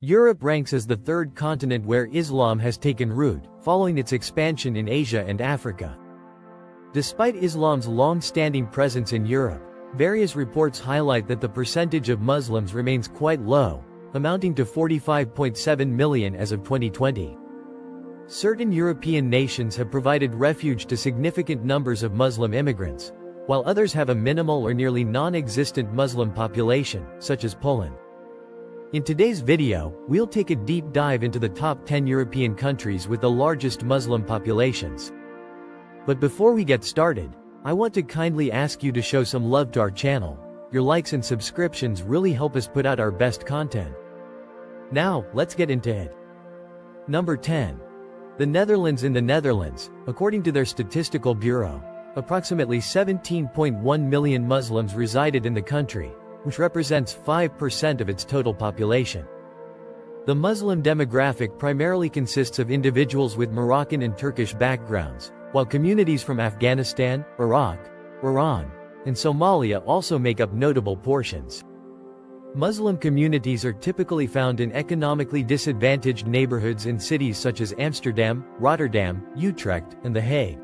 Europe ranks as the third continent where Islam has taken root, following its expansion in Asia and Africa. Despite Islam's long-standing presence in Europe, various reports highlight that the percentage of Muslims remains quite low, amounting to 45.7 million as of 2020. Certain European nations have provided refuge to significant numbers of Muslim immigrants, while others have a minimal or nearly non-existent Muslim population, such as Poland. In today's video, we'll take a deep dive into the top 10 European countries with the largest Muslim populations. But before we get started, I want to kindly ask you to show some love to our channel. Your likes and subscriptions really help us put out our best content. Now, let's get into it. Number 10. The Netherlands. In the Netherlands, according to their statistical bureau, approximately 17.1 million Muslims resided in the country, which represents 5% of its total population. The Muslim demographic primarily consists of individuals with Moroccan and Turkish backgrounds, while communities from Afghanistan, Iraq, Iran, and Somalia also make up notable portions. Muslim communities are typically found in economically disadvantaged neighborhoods in cities such as Amsterdam, Rotterdam, Utrecht, and The Hague.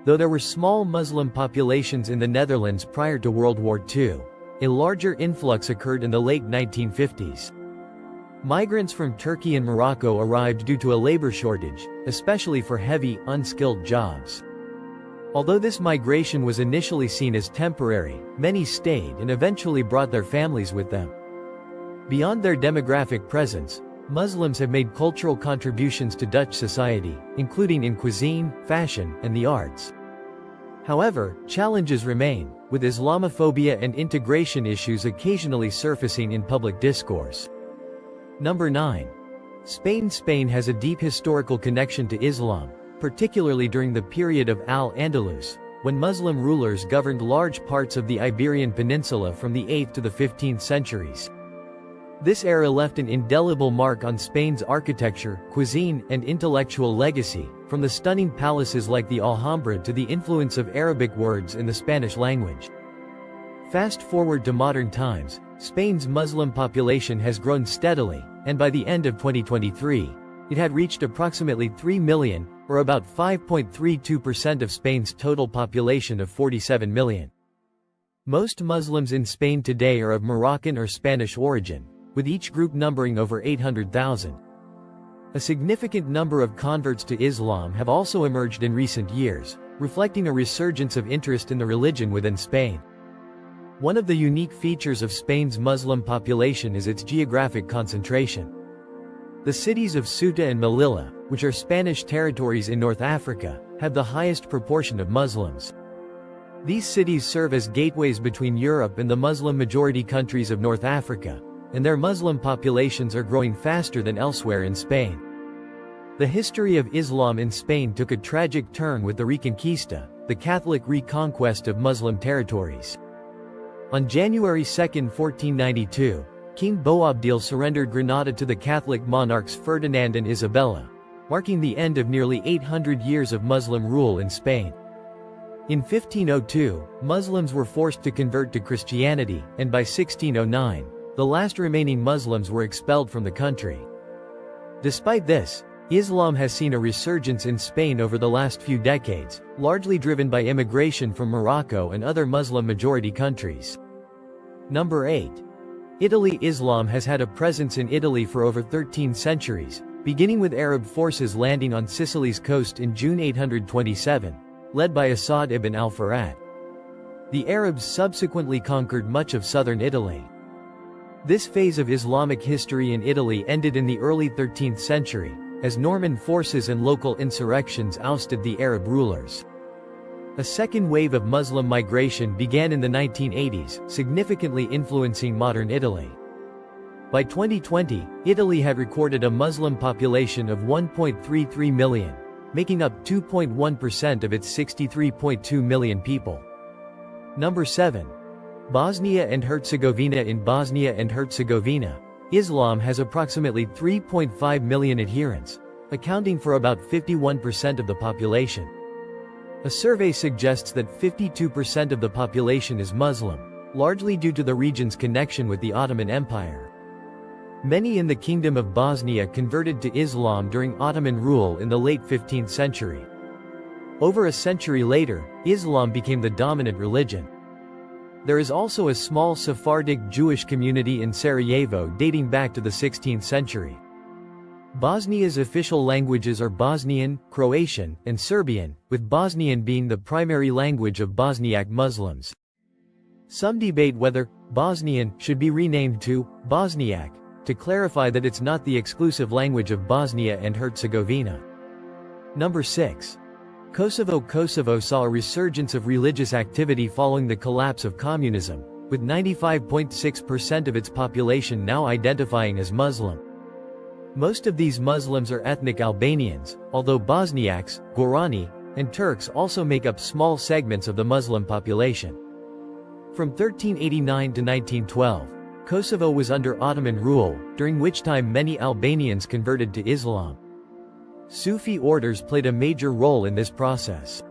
Though there were small Muslim populations in the Netherlands prior to World War II, a larger influx occurred in the late 1950s. Migrants from Turkey and Morocco arrived due to a labor shortage, especially for heavy, unskilled jobs. Although this migration was initially seen as temporary, many stayed and eventually brought their families with them. Beyond their demographic presence, Muslims have made cultural contributions to Dutch society, including in cuisine, fashion, and the arts. However, challenges remain, with Islamophobia and integration issues occasionally surfacing in public discourse. Number 9. Spain. Spain has a deep historical connection to Islam, particularly during the period of Al-Andalus, when Muslim rulers governed large parts of the Iberian Peninsula from the 8th to the 15th centuries. This era left an indelible mark on Spain's architecture, cuisine, and intellectual legacy, from the stunning palaces like the Alhambra to the influence of Arabic words in the Spanish language. Fast forward to modern times, Spain's Muslim population has grown steadily, and by the end of 2023, it had reached approximately 3 million, or about 5.32% of Spain's total population of 47 million. Most Muslims in Spain today are of Moroccan or Spanish origin, with each group numbering over 800,000. A significant number of converts to Islam have also emerged in recent years, reflecting a resurgence of interest in the religion within Spain. One of the unique features of Spain's Muslim population is its geographic concentration. The cities of Ceuta and Melilla, which are Spanish territories in North Africa, have the highest proportion of Muslims. These cities serve as gateways between Europe and the Muslim-majority countries of North Africa, and their Muslim populations are growing faster than elsewhere in Spain. The history of Islam in Spain took a tragic turn with the Reconquista, the Catholic reconquest of Muslim territories. On January 2, 1492, King Boabdil surrendered Granada to the Catholic monarchs Ferdinand and Isabella, marking the end of nearly 800 years of Muslim rule in Spain. In 1502, Muslims were forced to convert to Christianity, and by 1609, the last remaining Muslims were expelled from the country. Despite this, Islam has seen a resurgence in Spain over the last few decades, largely driven by immigration from Morocco and other Muslim-majority countries. Number 8. Italy. Islam has had a presence in Italy for over 13 centuries, beginning with Arab forces landing on Sicily's coast in June 827, led by Asad ibn al-Furat. The Arabs subsequently conquered much of southern Italy. This phase of Islamic history in Italy ended in the early 13th century, as Norman forces and local insurrections ousted the Arab rulers. A second wave of Muslim migration began in the 1980s, significantly influencing modern Italy. By 2020, Italy had recorded a Muslim population of 1.33 million, making up 2.1% of its 63.2 million people. Number 7. Bosnia and Herzegovina. In Bosnia and Herzegovina, Islam has approximately 3.5 million adherents, accounting for about 51% of the population. A survey suggests that 52% of the population is Muslim, largely due to the region's connection with the Ottoman Empire. Many in the Kingdom of Bosnia converted to Islam during Ottoman rule in the late 15th century. Over a century later, Islam became the dominant religion. There is also a small Sephardic Jewish community in Sarajevo dating back to the 16th century. Bosnia's official languages are Bosnian, Croatian, and Serbian, with Bosnian being the primary language of Bosniak Muslims. Some debate whether Bosnian should be renamed to Bosniak, to clarify that it's not the exclusive language of Bosnia and Herzegovina. Number 6. Kosovo. Kosovo saw a resurgence of religious activity following the collapse of communism, with 95.6% of its population now identifying as Muslim. Most of these Muslims are ethnic Albanians, although Bosniaks, Gorani, and Turks also make up small segments of the Muslim population. From 1389 to 1912, Kosovo was under Ottoman rule, during which time many Albanians converted to Islam. Sufi orders played a major role in this process.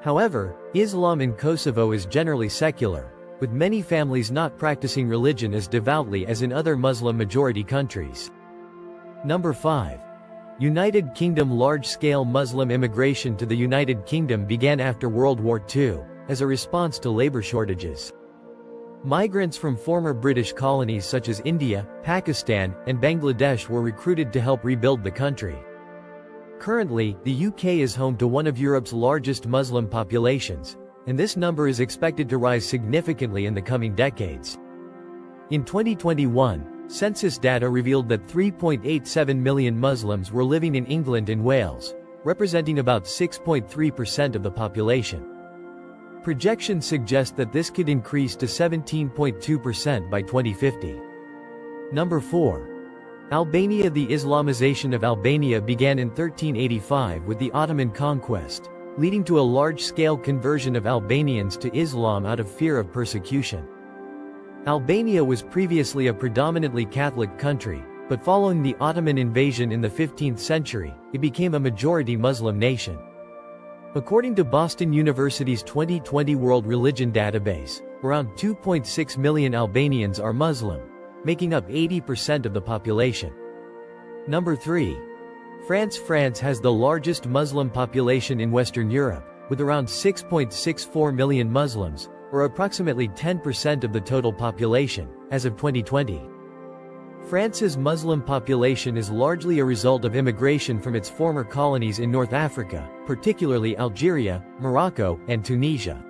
However, Islam in Kosovo is generally secular, with many families not practicing religion as devoutly as in other Muslim-majority countries. Number 5. United Kingdom. Large-scale Muslim immigration to the United Kingdom began after World War II, as a response to labor shortages. Migrants from former British colonies such as India, Pakistan, and Bangladesh were recruited to help rebuild the country. Currently, the UK is home to one of Europe's largest Muslim populations, and this number is expected to rise significantly in the coming decades. In 2021, census data revealed that 3.87 million Muslims were living in England and Wales, representing about 6.3% of the population. Projections suggest that this could increase to 17.2% by 2050. Number 4. Albania. The Islamization of Albania began in 1385 with the Ottoman conquest, leading to a large-scale conversion of Albanians to Islam out of fear of persecution. Albania was previously a predominantly Catholic country, but following the Ottoman invasion in the 15th century, it became a majority Muslim nation. According to Boston University's 2020 World Religion Database, around 2.6 million Albanians are Muslim, making up 80% of the population. Number 3. France. France has the largest Muslim population in Western Europe, with around 6.64 million Muslims, or approximately 10% of the total population, as of 2020. France's Muslim population is largely a result of immigration from its former colonies in North Africa, particularly Algeria, Morocco, and Tunisia.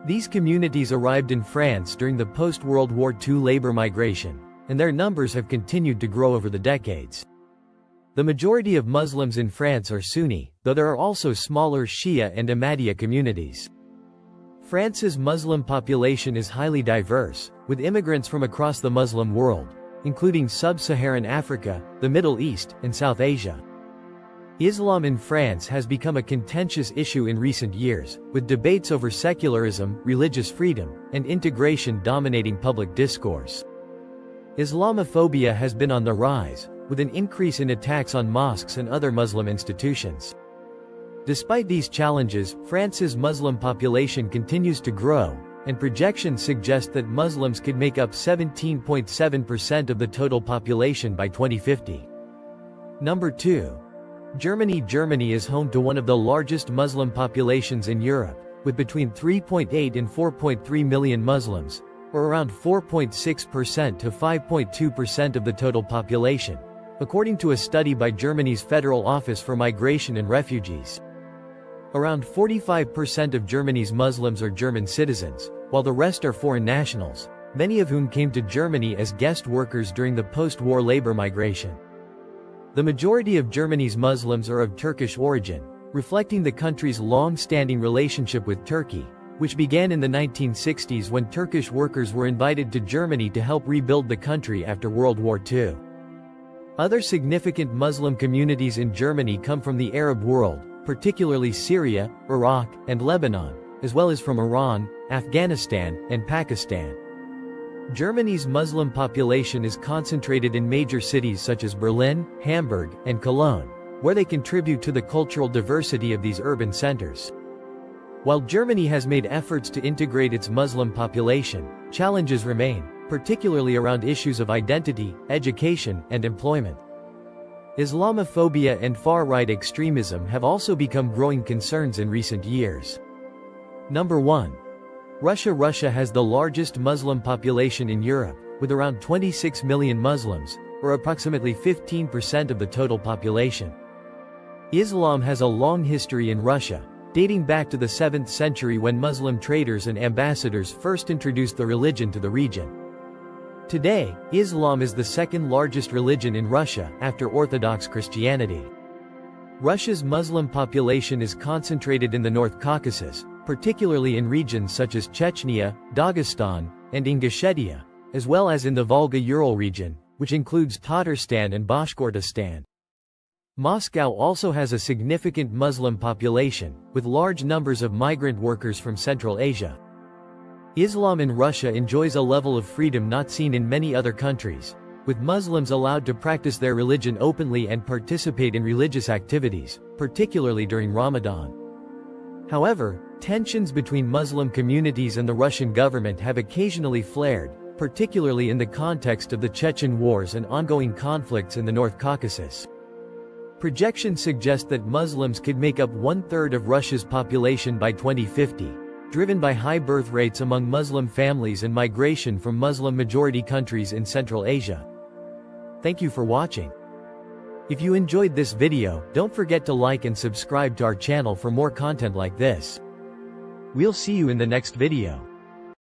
These communities arrived in France during the post-World War II labor migration, and their numbers have continued to grow over the decades. The majority of Muslims in France are Sunni, though there are also smaller Shia and Ahmadiyya communities. France's Muslim population is highly diverse, with immigrants from across the Muslim world, including sub-Saharan Africa, the Middle East, and South Asia. Islam in France has become a contentious issue in recent years, with debates over secularism, religious freedom, and integration dominating public discourse. Islamophobia has been on the rise, with an increase in attacks on mosques and other Muslim institutions. Despite these challenges, France's Muslim population continues to grow, and projections suggest that Muslims could make up 17.7% of the total population by 2050. Number 2. Germany. Germany is home to one of the largest Muslim populations in Europe, with between 3.8 and 4.3 million Muslims, or around 4.6% to 5.2% of the total population, according to a study by Germany's Federal Office for Migration and Refugees. Around 45% of Germany's Muslims are German citizens, while the rest are foreign nationals, many of whom came to Germany as guest workers during the post-war labor migration. The majority of Germany's Muslims are of Turkish origin, reflecting the country's long-standing relationship with Turkey, which began in the 1960s when Turkish workers were invited to Germany to help rebuild the country after World War II. Other significant Muslim communities in Germany come from the Arab world, particularly Syria, Iraq, and Lebanon, as well as from Iran, Afghanistan, and Pakistan. Germany's Muslim population is concentrated in major cities such as Berlin, Hamburg, and Cologne, where they contribute to the cultural diversity of these urban centers. While Germany has made efforts to integrate its Muslim population, challenges remain, particularly around issues of identity, education, and employment. Islamophobia and far-right extremism have also become growing concerns in recent years. Number 1. Russia. Russia has the largest Muslim population in Europe, with around 26 million Muslims, or approximately 15% of the total population. Islam has a long history in Russia, dating back to the 7th century when Muslim traders and ambassadors first introduced the religion to the region. Today, Islam is the second largest religion in Russia, after Orthodox Christianity. Russia's Muslim population is concentrated in the North Caucasus, particularly in regions such as Chechnya, Dagestan, and Ingushetia, as well as in the Volga-Ural region, which includes Tatarstan and Bashkortostan. Moscow also has a significant Muslim population, with large numbers of migrant workers from Central Asia. Islam in Russia enjoys a level of freedom not seen in many other countries, with Muslims allowed to practice their religion openly and participate in religious activities, particularly during Ramadan. However, tensions between Muslim communities and the Russian government have occasionally flared, particularly in the context of the Chechen Wars and ongoing conflicts in the North Caucasus. Projections suggest that Muslims could make up 1/3 of Russia's population by 2050, driven by high birth rates among Muslim families and migration from Muslim-majority countries in Central Asia. Thank you for watching. If you enjoyed this video, don't forget to like and subscribe to our channel for more content like this. We'll see you in the next video.